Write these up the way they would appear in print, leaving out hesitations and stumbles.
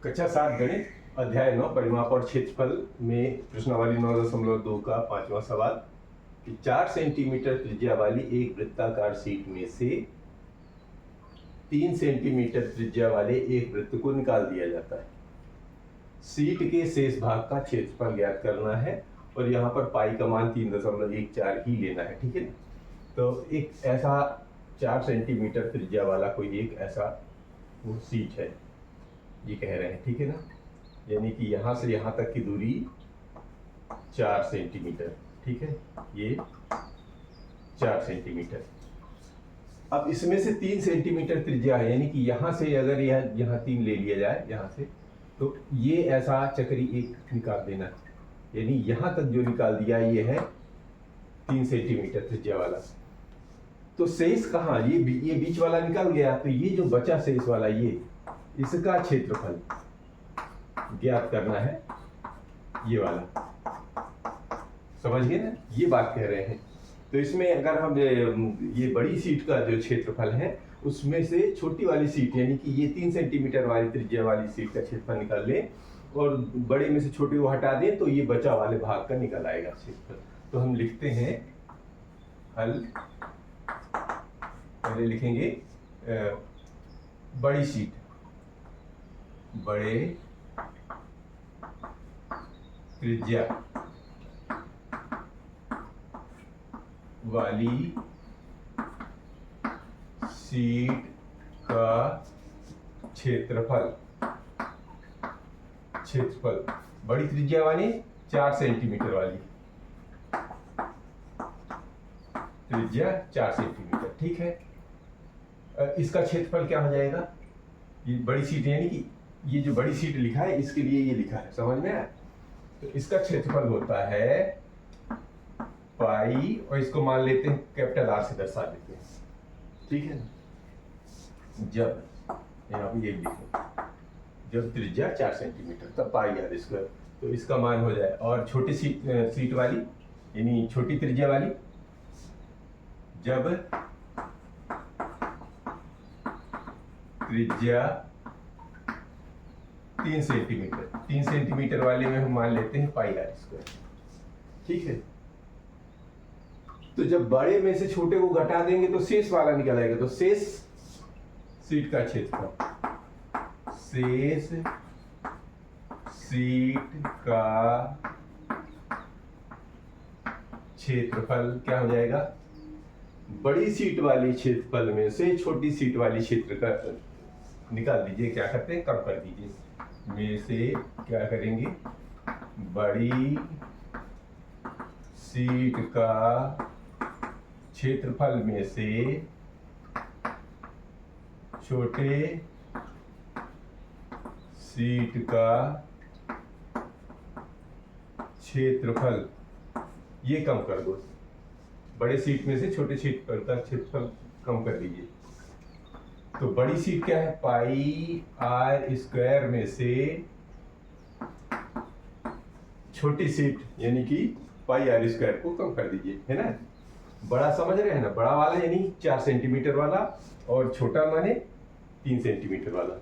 कक्षा 7 गणित अध्याय 9 परिमाप और क्षेत्रफल में प्रश्नावली 9.2 का 5वां सवाल कि 4 सेंटीमीटर त्रिज्या वाली एक वृत्ताकार शीट में से 3 सेंटीमीटर त्रिज्या वाले एक वृत्त को निकाल दिया जाता है। शीट के शेष भाग का क्षेत्रफल ज्ञात करना है और यहाँ पर पाई का मान 3.14 ही लेना है। ठीक है ना। तो एक ऐसा 4 सेंटीमीटर त्रिज्या वाला कोई एक ऐसा वो शीट है, ये कह रहे हैं। ठीक है ना। यानी कि यहाँ से यहाँ तक की दूरी 4 सेंटीमीटर। ठीक है, ये 4 सेंटीमीटर। अब इसमें से 3 सेंटीमीटर त्रिज्या है, यानी कि यहाँ से अगर यहाँ 3 ले लिया जाए यहाँ से, तो ये ऐसा चक्री एक निकाल देना। यानी यहाँ तक जो निकाल दिया ये है 3 सेंटीमीटर त्रिज्या वाला। तो शेष कहाँ, ये बीच वाला निकल गया, तो ये जो बचा शेष वाला ये इसका क्षेत्रफल ज्ञात करना है, ये वाला। समझ गए ना, ये बात कह रहे हैं। तो इसमें अगर हम ये बड़ी शीट का जो क्षेत्रफल है उसमें से छोटी वाली शीट यानी कि ये 3 सेंटीमीटर वाली त्रिज्या वाली शीट का क्षेत्रफल निकाल लें और बड़े में से छोटे को हटा दें तो ये बचा वाले भाग का निकल आएगा क्षेत्रफल। तो हम लिखते हैं हल। पहले लिखेंगे बड़ी शीट, बड़े त्रिज्या वाली शीट का क्षेत्रफल बड़ी त्रिज्या वाली 4 सेंटीमीटर वाली त्रिज्या 4 सेंटीमीटर। ठीक है, इसका क्षेत्रफल क्या हो जाएगा, ये बड़ी शीट यानी कि ये जो बड़ी शीट लिखा है इसके लिए ये लिखा है, समझ में आया। तो इसका क्षेत्रफल होता है पाई, और इसको मान लेते हैं कैपिटल आर से दर्शा देते हैं। ठीक है, जब यहाँ पे ये लिखो, जब त्रिज्या 4 सेंटीमीटर तब पाई आर स्क्वायर, तो इसका मान हो जाए। और छोटी शीट वाली यानी छोटी त्रिज्या वाली जब त्रिज्या 3 सेंटीमीटर वाले में हम मान लेते हैं पाई आर स्क्वायर। ठीक है, तो जब बड़े में से छोटे को घटा देंगे तो शेष वाला निकल आएगा। तो शेष शीट का क्षेत्रफल, शेष शीट का क्षेत्रफल क्या हो जाएगा, बड़ी शीट वाली क्षेत्रफल में से छोटी शीट वाली क्षेत्र का निकाल दीजिए। क्या करते हैं, कम कर दीजिए। में से क्या करेंगे, बड़ी शीट का क्षेत्रफल में से छोटे शीट का क्षेत्रफल ये कम कर दो। बड़े शीट में से छोटे शीट का क्षेत्रफल कम कर दीजिए। तो बड़ी शीट क्या है, पाई आर स्क्वायर में से छोटी शीट यानी कि पाई आर स्क्वायर को कम कर दीजिए, है ना। बड़ा समझ रहे हैं ना, बड़ा वाला यानी 4 सेंटीमीटर वाला और छोटा माने 3 सेंटीमीटर वाला।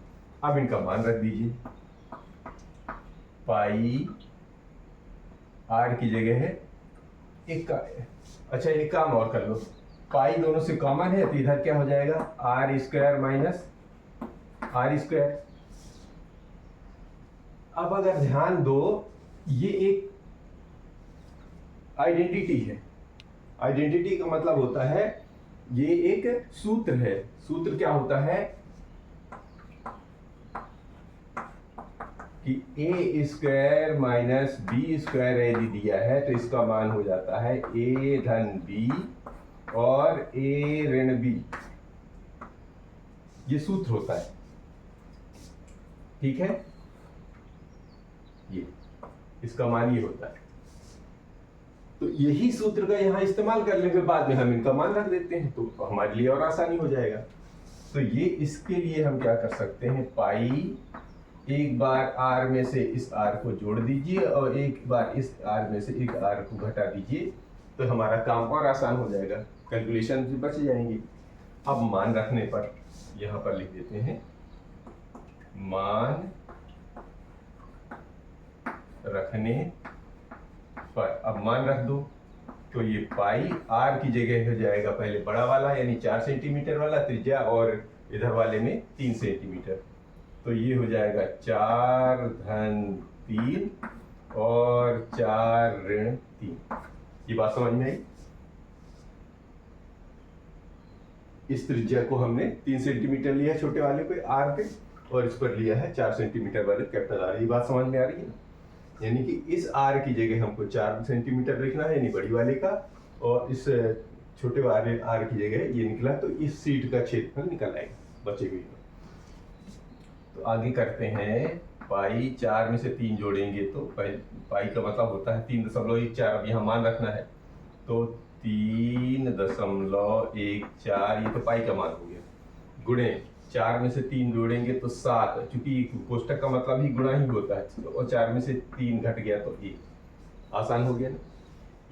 अब इनका मान रख दीजिए, पाई आर की जगह है अच्छा एक काम और कर लो, पाई दोनों से कॉमन है तो इधर क्या हो जाएगा, r square minus r square. अब अगर ध्यान दो, ये एक आइडेंटिटी है। आइडेंटिटी का मतलब होता है ये एक सूत्र है। सूत्र क्या होता है कि ए स्क्वायर माइनस बी स्क्वायर यदि दिया है तो इसका मान हो जाता है ए धन बी और ए ऋण बी। ये सूत्र होता है। ठीक है, ये इसका मान ये होता है। तो यही सूत्र का यहां इस्तेमाल कर लेंगे, बाद में हम इनका मान रख देते हैं तो हमारे लिए और आसानी हो जाएगा। तो ये इसके लिए हम क्या कर सकते हैं, पाई एक बार आर में से इस आर को जोड़ दीजिए और एक बार इस आर में से एक आर को घटा दीजिए, तो हमारा काम और आसान हो जाएगा, कैलकुलेशन भी बच जाएंगी। अब मान रखने पर यहाँ पर लिख देते हैं मान रखने पर अब मान रख दो, तो ये पाई आर की जगह हो जाएगा पहले बड़ा वाला यानी 4 सेंटीमीटर वाला त्रिज्या, और इधर वाले में 3 सेंटीमीटर। तो ये हो जाएगा 4-3 और 4-3। ये बात समझ में आई? इस त्रिज्या को हमने 3 सेंटीमीटर लिया छोटे वाले पे आर पे, और इस पर लिया है 4 सेंटीमीटर वाले कैपिटल आर। ये बात समझ में आ रही है ना? यानी कि इस आर की जगह हमको 4 सेंटीमीटर लिखना है यानी बड़ी वाले का, और इस छोटे वाले आर की जगह ये निकला, तो इस सीट का क्षेत्रफल निकल आएगा बचे हुए। तो आगे करते हैं, पाई 4 में से 3 जोड़ेंगे तो पाई का मतलब होता है 3.14। अब यहाँ मान रखना है, तो 3.14 ये तो पाई का मान हो गया, गुणे 4 में से 3 जोड़ेंगे तो 7, क्योंकि कोष्टक का मतलब ही गुणा ही होता है, और 4 में से 3 घट गया तो 1। आसान हो गया ना?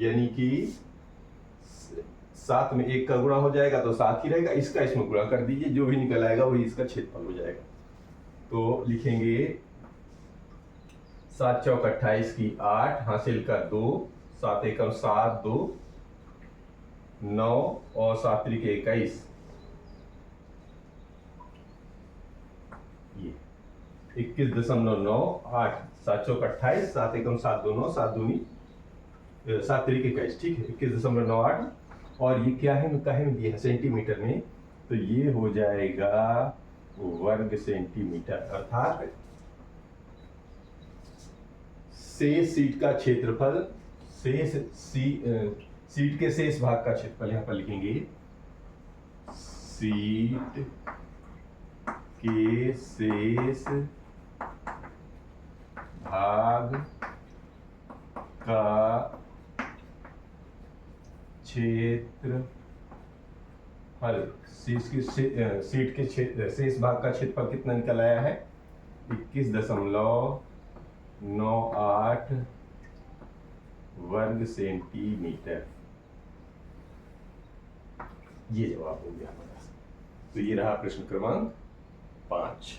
यानी कि 7 में 1 का गुणा हो जाएगा तो 7 ही रहेगा, इसका इसमें गुणा कर दीजिए, जो भी निकल आएगा वही इसका क्षेत्रफल हो जाएगा। तो लिखेंगे 7 चौक 28 की 8, हासिल का 2, 7 एकम 7, 2 9 और 7 त्रिक 21। ये 21.98, 7 चौक 28, 7 एकम 7, 2 9, 7 दूनी 7 त्रिक 21, ठीक है 21.98। और ये क्या है, काहे में दिया है? सेंटीमीटर में, तो ये हो जाएगा वर्ग सेंटीमीटर, अर्थात शेष सीट का क्षेत्रफल, सीट के शेष भाग का क्षेत्रफल यहां पर लिखेंगे, सीट के शेष भाग का क्षेत्रफल। सीट के शेष भाग का क्षेत्रफल कितना निकल आया है? 21.98 वर्ग सेंटीमीटर। ये जवाब हो गया हमारा। तो ये रहा प्रश्न क्रमांक 5।